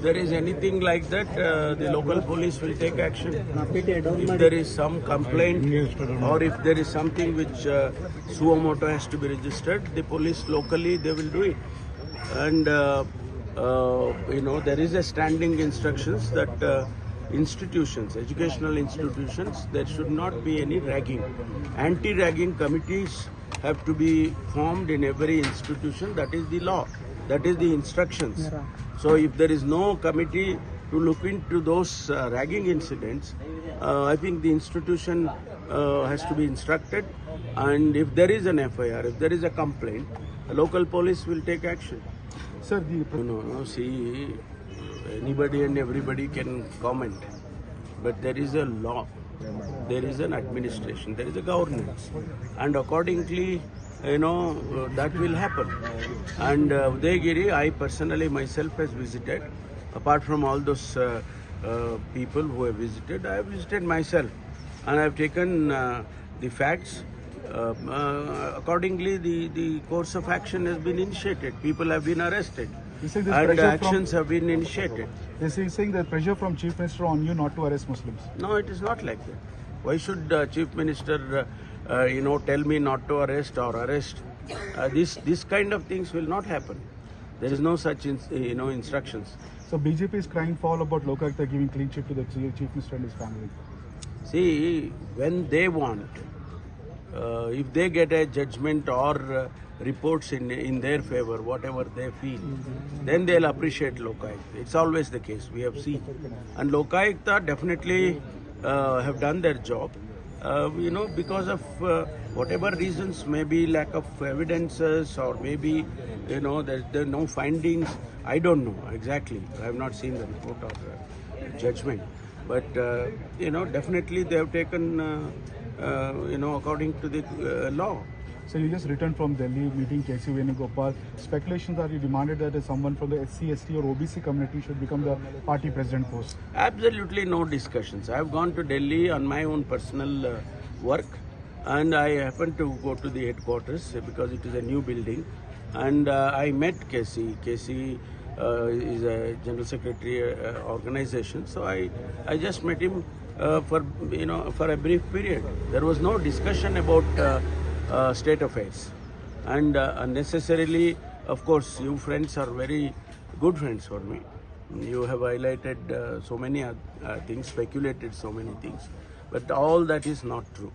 there is anything like that, the local police will take action. If there is some complaint or if there is something which suo motu has to be registered, the police locally, they will do it. And there is a standing instructions that institutions, educational institutions, there should not be any ragging. Anti-ragging committees have to be formed in every institution. That is the law. That is the instructions. So if there is no committee to look into those ragging incidents, I think the institution has to be instructed. And if there is an FIR, if there is a complaint, the local police will take action. Sir, See, anybody and everybody can comment, but there is a law, there is an administration, there is a governance, and accordingly, that will happen. And Udayagiri, I personally myself has visited. Apart from all those people who have visited, I have visited myself, and I have taken the facts. Accordingly, the course of action has been initiated. People have been arrested, and actions have been initiated. They're saying that pressure from Chief Minister on you not to arrest Muslims. No, it is not like that. Why should Chief Minister, tell me not to arrest or arrest? This kind of things will not happen. There is no such, instructions. So BJP is crying foul about Lokayuktha giving clean chit to the Chief Minister and his family. See, when they want, if they get a judgment or reports in their favor, whatever they feel, then they'll appreciate Lokayuktha. It's always the case, we have seen. And Lokayuktha definitely have done their job, because of whatever reasons, maybe lack of evidences or maybe, there are no findings. I don't know exactly. I have not seen the report or judgment. But, definitely they have taken according to the law. So you just returned from Delhi meeting KC Venugopal. Speculations are you demanded that someone from the SC, ST or OBC community should become the party president post? Absolutely no discussions. I have gone to Delhi on my own personal work, and I happened to go to the headquarters because it is a new building, and I met KC. KC is a general secretary organization, so I just met him for a brief period. There was no discussion about state affairs, and unnecessarily, of course, you friends are very good friends for me. You have highlighted so many things, speculated so many things, but all that is not true.